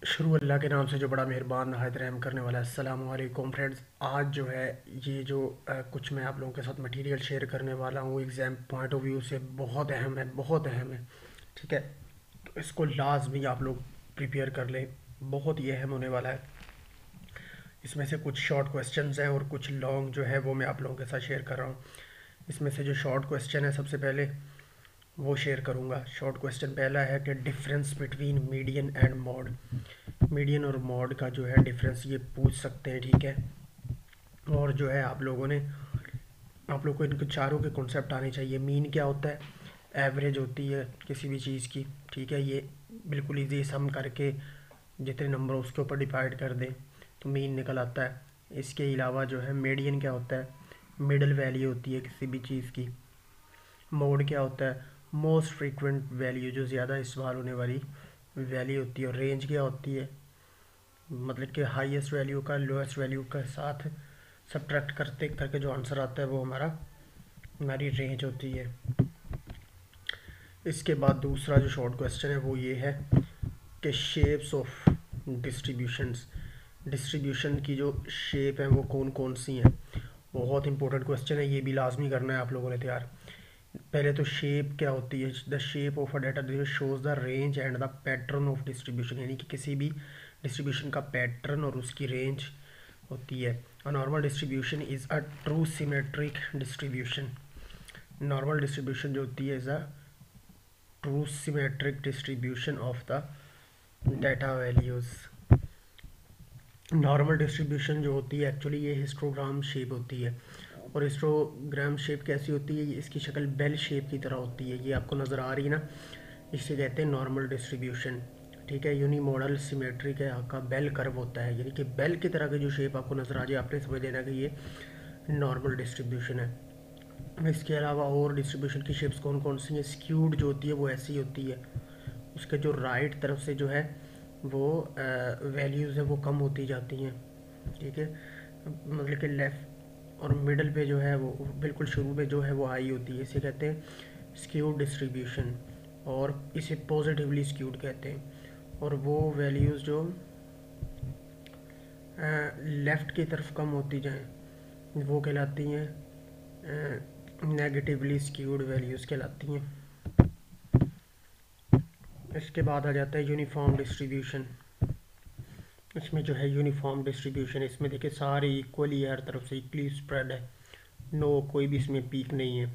शुरू अल्लाह के नाम से जो बड़ा मेहरबान नहायत रहम करने वाला है। अस्सलाम वालेकुम फ्रेंड्स, आज जो है ये जो कुछ मैं आप लोगों के साथ मटेरियल शेयर करने वाला हूँ एग्ज़ाम पॉइंट ऑफ व्यू से बहुत अहम है, बहुत अहम है। ठीक है, तो इसको लाजमी आप लोग प्रिपेयर कर लें, बहुत ही अहम होने वाला है। इसमें से कुछ शॉर्ट क्वेश्चंस हैं और कुछ लॉन्ग जो है वो मैं आप लोगों के साथ शेयर कर रहा हूँ। इसमें से जो शॉर्ट क्वेश्चन है सबसे पहले वो शेयर करूँगा। शॉर्ट क्वेश्चन पहला है कि difference between median and mod. Median और मॉड का जो है डिफरेंस ये पूछ सकते हैं, ठीक है। और जो है आप लोग को इनके चारों के कॉन्सेप्ट आने चाहिए। मीन क्या होता है? एवरेज होती है किसी भी चीज़ की, ठीक है। ये बिल्कुल इजी सम करके जितने नंबर उसके ऊपर डिवाइड कर दें तो मीन निकल आता है। इसके अलावा जो है मीडियन क्या होता है? मिडल वैल्यू होती है किसी भी चीज़ की। मोड क्या होता है? मोस्ट फ्रीक्वेंट वैल्यू, जो ज़्यादा इस्तेमाल होने वाली वैल्यू होती है। और रेंज क्या होती है? मतलब कि हाईएस्ट वैल्यू का लोएस्ट वैल्यू के साथ सब्ट्रैक्ट करते करके जो आंसर आता है वो हमारी रेंज होती है। इसके बाद दूसरा जो शॉर्ट क्वेश्चन है वो ये है कि शेप्स ऑफ डिस्ट्रीब्यूशंस, डिस्ट्रीब्यूशन की जो शेप है वो कौन कौन सी हैं। बहुत इंपॉर्टेंट क्वेश्चन है, ये भी लाजमी करना है आप लोगों ने तैयार। पहले तो शेप क्या होती है? The shape of a data shows the range and the pattern of distribution, यानी कि किसी भी डिस्ट्रीब्यूशन का पैटर्न और उसकी रेंज होती है। A normal distribution is a true symmetric distribution. Normal distribution जो होती है is a true symmetric distribution of the data values. Normal distribution जो होती है एक्चुअली ये हिस्टोग्राम शेप होती है। और हिस्टोग्राम शेप कैसी होती है? इसकी शक्ल बेल शेप की तरह होती है। ये आपको नज़र आ रही है ना, इसे कहते हैं नॉर्मल डिस्ट्रीब्यूशन, ठीक है। यूनिमोडल सिमेट्रिक है, आपका बेल कर्व होता है, यानी कि बेल की तरह की जो शेप आपको नज़र आ जाए आपने समझ लेना कि ये नॉर्मल डिस्ट्रीब्यूशन है। इसके अलावा और डिस्ट्रीब्यूशन की शेप्स कौन कौन सी हैं? स्क्यूड जो होती है वो ऐसी होती है, उसके जो राइट तरफ से जो है वो वैल्यूज़ है वो कम होती जाती हैं, ठीक है। मतलब कि लेफ़्ट और मिडल पे जो है वो बिल्कुल शुरू में जो है वो हाई होती है, इसे कहते हैं स्क्यूड डिस्ट्रीब्यूशन। और इसे पॉजिटिवली स्क्यूड कहते हैं। और वो वैल्यूज़ जो लेफ़्ट की तरफ कम होती जाएं वो कहलाती हैं नेगेटिवली स्क्यूड वैल्यूज़ कहलाती हैं। इसके बाद आ जाता है यूनिफॉर्म डिस्ट्रीब्यूशन। इसमें जो है यूनिफॉर्म डिस्ट्रीब्यूशन, इसमें देखिए सारे इक्वली हर तरफ से इक्वली स्प्रेड है, नो कोई भी इसमें पीक नहीं है।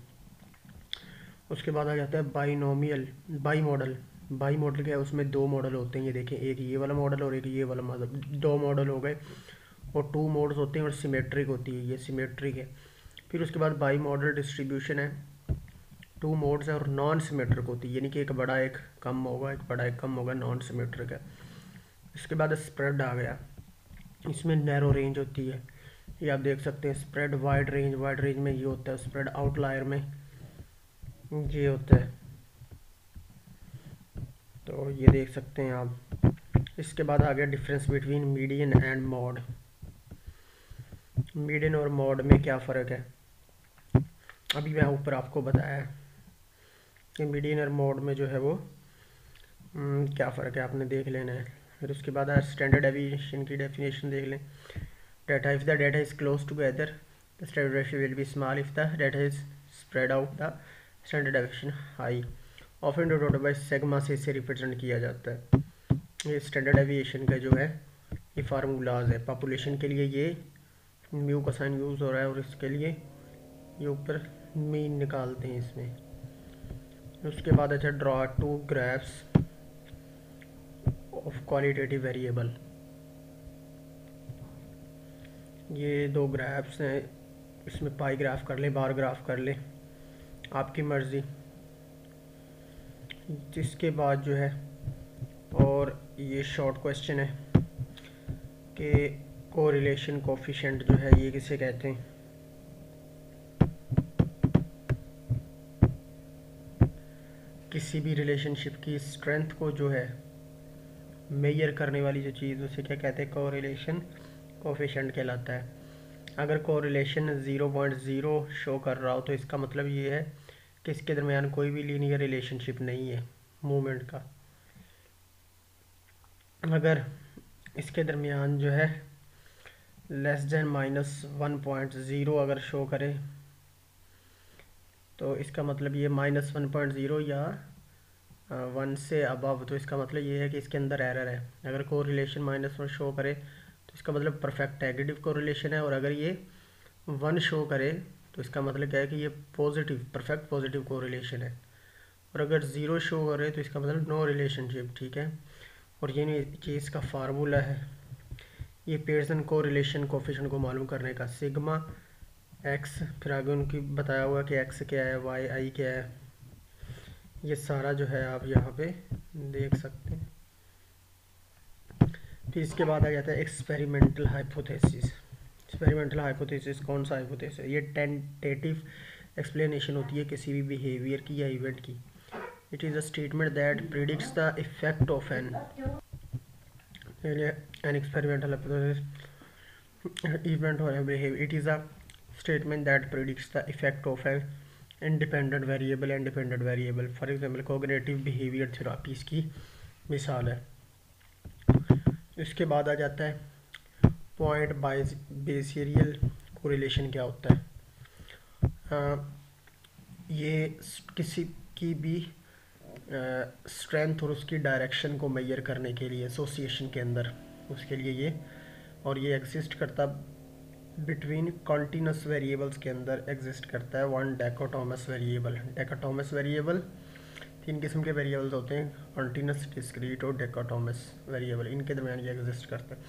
उसके बाद आ जाता है binomial by model. By model क्या है? उसमें दो मॉडल होते हैं, ये देखें, एक ये वाला मॉडल और एक ये वाला मॉडल, दो मॉडल हो गए। और टू मोड्स होते हैं और सिमेट्रिक होती है, ये सिमेट्रिक है। फिर उसके बाद बाई मॉडल डिस्ट्रीब्यूशन है, टू मोड्स है और नॉन सिमेट्रिक होती है, यानी कि एक बड़ा एक कम होगा, एक बड़ा एक कम होगा, नॉन सिमेट्रिक है। इसके बाद स्प्रेड आ गया, इसमें नैरो रेंज होती है, ये आप देख सकते हैं। Spread wide range, wide range में ये होता है, स्प्रेड आउटलायर में ये होता है, तो ये देख सकते हैं आप। इसके बाद आ गया difference between median and mod. Median और मॉड में क्या फ़र्क है? अभी मैं ऊपर आपको बताया है कि मीडियन और मॉड में जो है वो क्या फ़र्क है, आपने देख लेना है। फिर उसके बाद स्टैंडर्ड डेविएशन की डेफिनेशन देख लें। Data, if the data is close together the standard deviation will be small, if the data is spread out the standard deviation high. Often denoted by sigma से इसे रिप्रेजेंट किया जाता है। ये standard deviation का जो है ये फार्मूलाज है। पॉपुलेशन के लिए ये म्यू का साइन यूज़ हो रहा है और इसके लिए ये ऊपर मीन निकालते हैं इसमें। उसके बाद अच्छा, draw two graphs of qualitative variable. ये दो ग्राफ्स हैं, इसमें पाई ग्राफ कर ले, बार ग्राफ कर ले, आपकी मर्ज़ी। जिसके बाद जो है और ये शॉर्ट क्वेश्चन है कि कोरिलेशन कोफिशिएंट जो है ये किसे कहते हैं? किसी भी रिलेशनशिप की स्ट्रेंथ को जो है मेजर करने वाली जो चीज़ उसे क्या कहते हैं? कोरिलेशन कोफिशिएंट कहलाता है। अगर कोरिलेशन 0.0 शो कर रहा हो तो इसका मतलब ये है कि इसके दरमियान कोई भी लीनियर रिलेशनशिप नहीं है मूवमेंट का। अगर इसके दरमियान जो है लेस देन -1.0 अगर शो करे तो इसका मतलब ये -1.0 या 1 से अबव, तो इसका मतलब ये है कि इसके अंदर एरर है। अगर कोरिलेशन -1 शो करे तो इसका मतलब परफेक्ट नेगेटिव कोरिलेशन है, और अगर ये 1 शो करे तो इसका मतलब क्या है कि ये पॉजिटिव परफेक्ट पॉजिटिव कोरिलेशन है, और अगर 0 शो करे तो इसका मतलब नो रिलेशनशिप। ठीक है, और ये चीज़ का फार्मूला है, ये पेयरसन कोरिलेशन कोफिशिएंट को मालूम करने का, सिग्मा एक्स, फिर आगे उनकी बताया हुआ कि एक्स क्या है, वाई आई क्या है, ये सारा जो है आप यहाँ पे देख सकते हैं। फिर इसके बाद आ जाता है एक्सपेरिमेंटल हाइपोथेसिस। एक्सपेरिमेंटल हाइपोथेसिस कौन सा हाइपोथेसिस है? ये टेंटेटिव एक्सप्लेनेशन होती है किसी भी बिहेवियर की या इवेंट की। It is a statement that predicts the effect of an experimental event or a behavior. It is a statement that predicts the effect of an independent variable. For example, cognitive behavior therapy इसकी मिसाल है। इसके बाद आ जाता है point बेसियरियल correlation. क्या होता है? ये किसी की भी स्ट्रेंथ और उसकी डायरेक्शन को मेजर करने के लिए एसोसिएशन के अंदर, उसके लिए ये, और ये एग्जिस्ट करता बिटवीन कॉन्टिन्यूस वेरिएबल्स के अंदर एग्जिस्ट करता है वन डेकोटोमस वेरिएबल। डेकोटोमस वेरिएबल 3 किस्म के वेरिएबल्स होते हैं, कॉन्टिन्यूस, डिस्क्रीट और डेकोटोमस वेरिएबल, इनके दरमियान ये एग्जिस्ट करता है।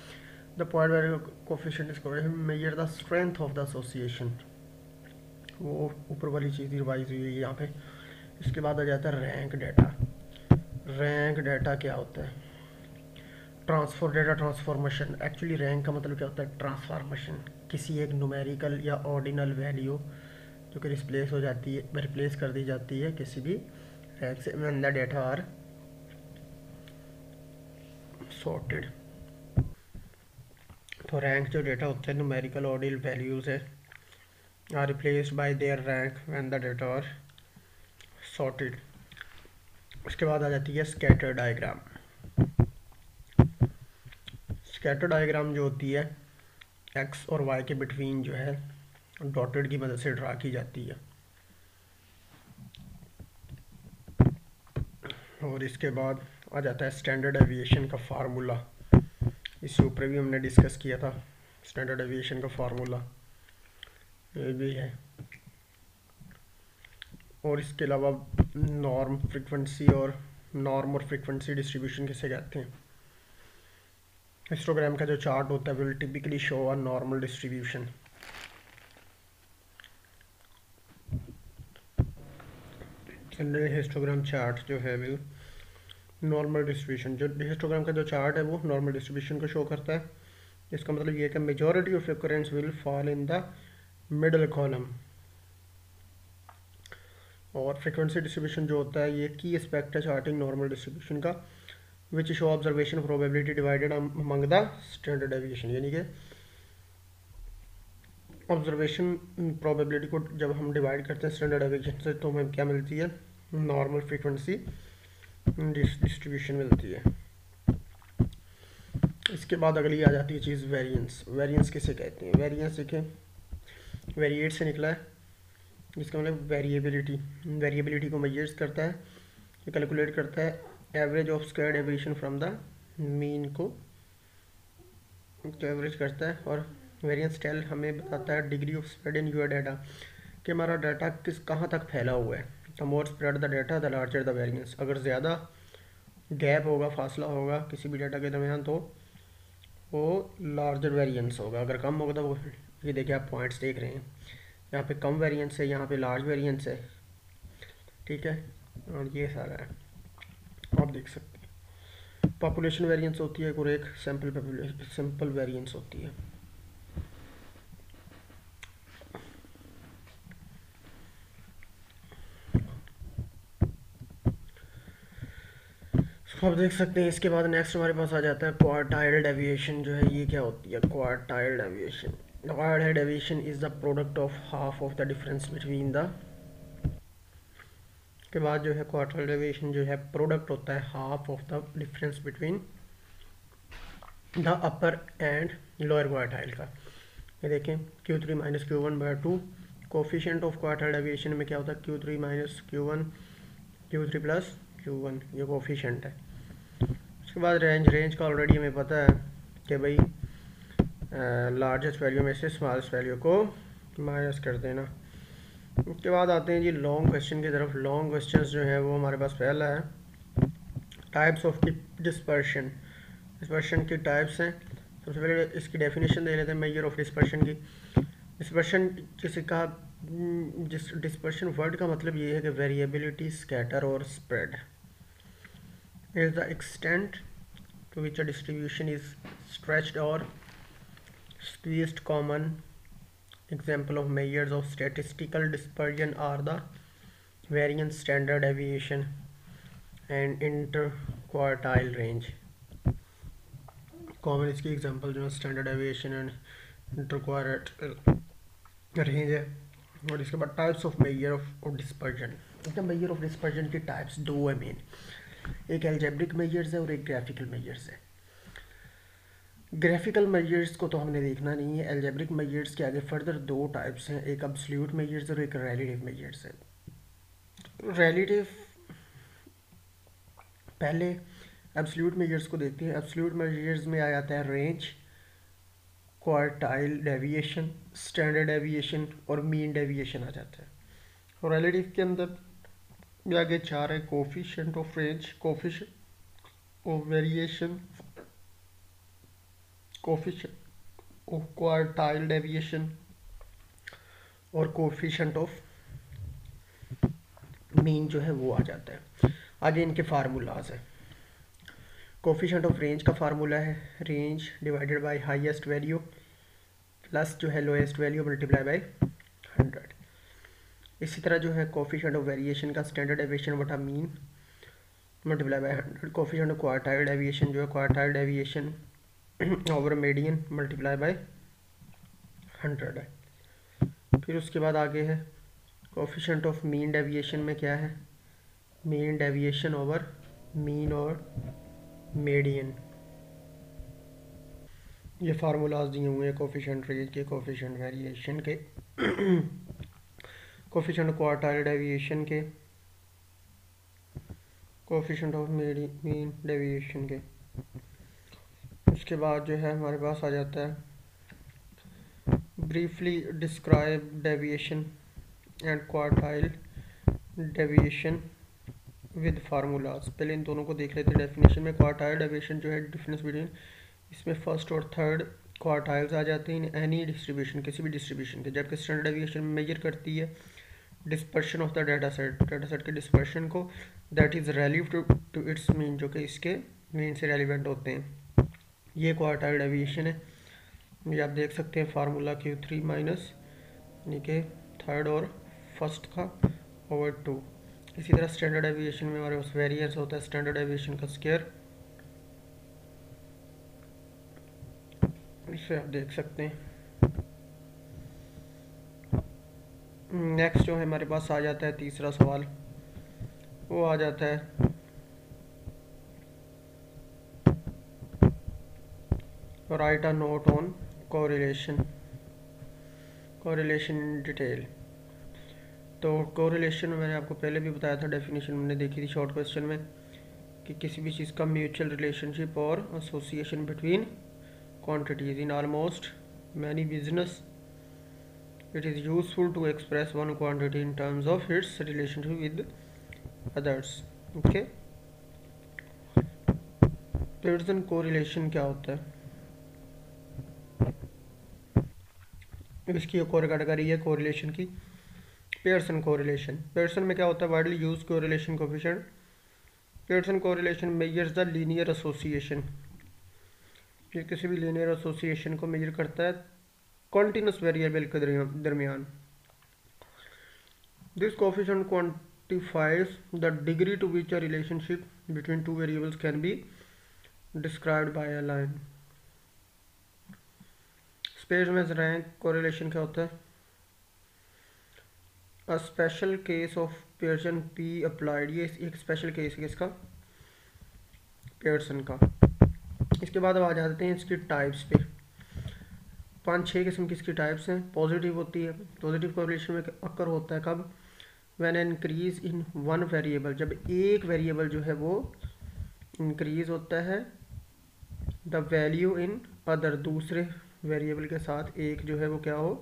The point variable coefficient is measure the strength of the association, वो ऊपर वाली चीज़ रिवाइज हुई है यहाँ पे। इसके बाद आ जाता है रैंक डाटा। रैंक डाटा क्या होता है? Transfer data transformation. Actually rank का मतलब क्या होता है? ट्रांसफॉर्मेशन, किसी एक न्यूमेरिकल या ऑर्डिनल वैल्यू जो कि रिप्लेस कर दी जाती है किसी भी रैंक से, when the data are sorted. तो रैंक जो डेटा होता है, न्यूमेरिकल ऑर्डिनल वैल्यूज है, are replaced by their rank when the data are sorted. उसके बाद आ जाती है स्कैटर डायग्राम। स्कैटर डायग्राम जो होती है एक्स और वाई के बिटवीन जो है डॉटेड की मदद से ड्रा की जाती है। और इसके बाद आ जाता है स्टैंडर्ड एविएशन का फार्मूला। इससे ऊपर भी हमने डिस्कस किया था स्टैंडर्ड एविएशन का फार्मूला, ये भी है। और इसके अलावा नॉर्म और फ्रीक्वेंसी डिस्ट्रीब्यूशन किसे कहते हैं? हिस्टोग्राम का जो चार्ट होता है will typically show a normal distribution. General histogram chart जो है विल नॉर्मल डिस्ट्रीब्यूशन, जो हिस्टोग्राम का जो चार्ट है वो नॉर्मल डिस्ट्रीब्यूशन को शो करता है। इसका मतलब ये है कि majority of recurrence will fall in the middle column. और फ्रीक्वेंसी डिस्ट्रीब्यूशन जो होता है ये की एस्पेक्ट है चार्टिंग नॉर्मल डिस्ट्रीब्यूशन का, which show observation probability divided among the standard deviation. यानी कि ऑब्जर्वेशन प्रोबेबिलिटी को जब हम डिवाइड करते हैं स्टैंडर्ड डेविएशन से तो हमें क्या मिलती है? नॉर्मल फ्रीक्वेंसी डिस्ट्रीब्यूशन मिलती है। इसके बाद अगली आ जाती है चीज़ वेरिएंस। वेरिएंस किसे कहते हैं? वेरिएंस देखें, वेरिएट से निकला है, जिसका मतलब वेरिएबिलिटी को मेजर्स करता है, ये कैलकुलेट करता है average of squared deviation from the mean को एवरेज करता है। और वेरिएंस टेल हमें बताता है degree of spread in your data, कि हमारा डाटा कहाँ तक फैला हुआ है। The more spread the data the larger the variance. अगर ज़्यादा गैप होगा, फासला होगा किसी भी डाटा के दरमियान तो वो लार्जर वेरिएंस होगा, अगर कम होगा तो वो, ये देखिए आप पॉइंट्स देख रहे हैं, यहाँ पे कम वेरिएंस है, यहाँ पे लार्ज वेरिएंस है। ठीक है, और ये सारा है आप देख सकते हैं। पॉपुलेशन वेरिएंस होती है और एक सैम्पल वेरिएंस होती है। आप देख सकते हैं। इसके बाद नेक्स्ट हमारे पास आ जाता है क्वार्टाइल डेविएशन। जो है ये क्या होती है? Quartile deviation, quartile deviation is the product of half of the difference between the, के बाद जो है क्वार्टाइल डेविएशन जो है प्रोडक्ट होता है half of the difference between the upper and lower quartile का। ये देखें Q3 minus Q1/2, coefficient of quartile deviation में क्या होता है Q3 minus Q1, Q3 plus Q1, ये कोफिशिएंट है। उसके बाद रेंज का ऑलरेडी हमें पता है कि भाई लार्जेस्ट वैल्यू में से स्मॉलेस्ट वैल्यू को माइनस कर देना। उसके बाद आते हैं जी लॉन्ग क्वेश्चन की तरफ। लॉन्ग क्वेश्चंस जो है वो हमारे पास पहला है टाइप्स ऑफ डिस्पर्शन। डिस्पर्शन की टाइप्स हैं। सबसे पहले इसकी डेफिनेशन दे लेते हैं मेजर ऑफ डिस्पर्शन की। डिस्पर्शन किसी का जिस डिस्पर्शन वर्ड का मतलब ये है कि वेरिएबिलिटी, स्कैटर और spread is the extent to which a distribution is stretched और squeezed. Common example of measures of statistical dispersion are the variance, standard deviation and interquartile range. Common इसकी example जो है standard deviation and interquartile range है। और इसके बाद types of measure of dispersion. इसका measure of dispersion की types दो है मेन, एक एल्जेब्रिक मेजर्स है और एक ग्राफिकल मेजर्स है। ग्राफिकल मेजर्स को तो हमने देखना नहीं है। एल्जेब्रिक मेजर्स के आगे फर्दर दो टाइप्स हैं, एक एब्सोल्यूट मेजर्स और एक रिलेटिव मेजर्स है। रिलेटिव पहले एब्सोल्यूट मेजर्स को देखते हैं। एब्सोल्यूट मेजर्स में आ जाता है range, quartile deviation, standard deviation और मीन डेविएशन आ जाता है। और रिलेटिव के अंदर भी आगे चार है, coefficient of range, coefficient of variation, coefficient of quartile deviation और कोफिशिएंट ऑफ मीन जो है वो आ जाता है। आगे इनके फार्मूलाज है। कोफिशिएंट ऑफ रेंज का फार्मूला है range divided by highest value plus जो है लोएस्ट वैल्यू मल्टीप्लाई बाय 100। इसी तरह जो है कोफिशिएंट ऑफ वेरिएशन का स्टैंडर्ड डेविएशन बटा mean multiply by 100। Coefficient of quartile deviation जो है quartile deviation over median multiply by 100 है। फिर उसके बाद आगे है कोफिशिएंट ऑफ मीन डेविएशन में क्या है, मीन डेविएशन ओवर मीन और मीडियन। ये फार्मूलाज दिए हुए हैं कोफिशिएंट रेंज के, कोफिशिएंट वेरिएशन के, कोफिशिएंट क्वार्टाइल डेविएशन के, कोफिशिएंट ऑफ मीन डेविएशन के। उसके बाद जो है हमारे पास आ जाता है briefly describe deviation and quartile deviation with formulas. पहले इन दोनों को देख लेते हैं। डेफिनेशन में क्वार्टाइल डेविएशन जो है डिफरेंस बिटवीन, इसमें फर्स्ट और थर्ड क्वार्टाइल्स आ जाते हैं इन एनी डिस्ट्रीब्यूशन, किसी भी डिस्ट्रीब्यूशन के। जबकि स्टैंडर्ड डेविएशन मेजर करती है dispersion of the data set के डिस्पर्शन को, that is relative to its mean, जो कि इसके मीन से रेलिवेंट होते हैं। ये क्वार्टाइल डेविएशन है। ये आप देख सकते हैं फार्मूला Q3 माइनस यानी कि थर्ड और फर्स्ट का ओवर 2। इसी तरह स्टैंडर्ड डेविएशन में हमारे पास वेरिएंस होता है स्टैंडर्ड डेविएशन का स्क्वायर, इसे आप देख सकते हैं। नेक्स्ट जो है हमारे पास आ जाता है तीसरा सवाल, वो आ जाता है right a note on correlation, correlation in detail. तो कोरिलेशन मैंने आपको पहले भी बताया था, डेफिनेशन हमने देखी थी शॉर्ट क्वेश्चन में, कि किसी भी चीज़ का म्यूचुअल रिलेशनशिप और association between quantities. In almost many business it is useful to express one quantity in terms of its relationship with others. Okay, Pearson correlation क्या होता है, इसकी एक और कैटेगरी है कोरिलेशन की, पेयरसन कोरिलेशन। पेयरसन में क्या होता है, widely use correlation coefficient. Pearson correlation measures the linear association, ये किसी भी लीनियर एसोसिएशन को मेजर करता है कॉन्टिन्यूस वेरिएबल के दरमियान। This coefficient quantifies the degree to which a relationship between two variables can be described by a line. Space में rank correlation क्या होता है, a special case of Pearson P applied. ये एक स्पेशल केस है इसका, पेयरसन का। इसके बाद अब आ जाते हैं इसकी टाइप्स पे। 5-6 किस्म की इसकी टाइप्स हैं। पॉजिटिव होती है, पॉजिटिव कोरिलेशन में अक्कर होता है कब? When increase in one variable, जब एक वेरिएबल जो है वो इंक्रीज होता है, द वैल्यू इन अदर, दूसरे वेरिएबल के साथ एक जो है वो क्या हो,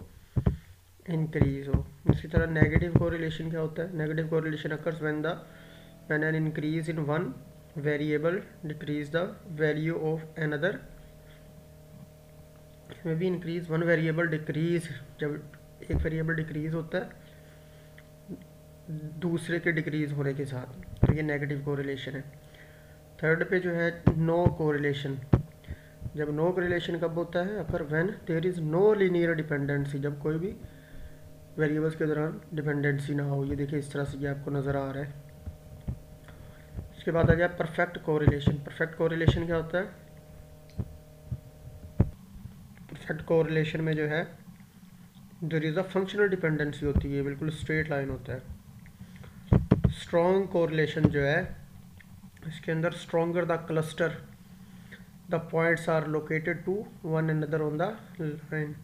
इंक्रीज हो। इसी तरह नेगेटिव कोरिलेशन क्या होता है? Negative correlation occurs when an increase in one variable decrease the value of another. इसमें भी इंक्रीज वन वेरिएबल डिक्रीज, जब एक वेरिएबल डिक्रीज होता है दूसरे के डिक्रीज होने के साथ, तो ये नेगेटिव कोरिलेशन है। थर्ड पे जो है नो कोरिलेशन। जब नो कोरिलेशन कब होता है? अगर when there is no linear dependency, जब कोई भी वेरिएबल्स के दौरान डिपेंडेंसी ना हो। ये देखिए इस तरह से ये आपको नज़र आ रहा है। इसके बाद आ गया परफेक्ट कोरिलेशन। परफेक्ट कोरिलेशन क्या होता है? परफेक्ट कोरिलेशन में जो है there is a functional dependency होती है, बिल्कुल स्ट्रेट लाइन होता है। स्ट्रॉन्ग कोरिलेशन जो है इसके अंदर stronger the cluster, the points are located to one another on the line.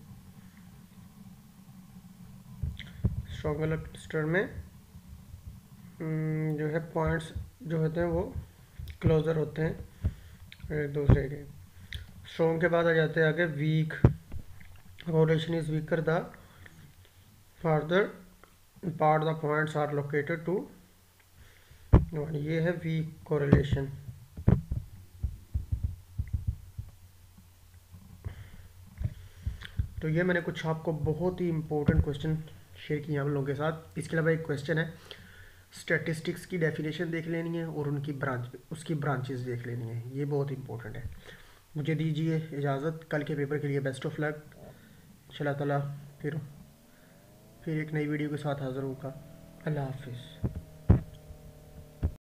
Stronger cluster में जो है पॉइंट्स जो होते हैं वो क्लोजर होते हैं एक दूसरे के। स्ट्रॉन्ग के बाद आ जाते हैं आगे weak. Correlation is weaker the further part the points are located to, ये है वीक कोरिलेशन। तो ये मैंने कुछ आपको बहुत ही इंपॉर्टेंट क्वेश्चन शेयर किए आप लोगों के साथ। इसके अलावा एक क्वेश्चन है, स्टैटिस्टिक्स की डेफिनेशन देख लेनी है और उनकी उसकी ब्रांचेस देख लेनी है, ये बहुत इंपॉर्टेंट है। मुझे दीजिए इजाज़त, कल के पेपर के लिए बेस्ट ऑफ लक। इंशाल्लाह ताला फिर एक नई वीडियो के साथ हाज़िर होगा। अल्लाह हाफिज़।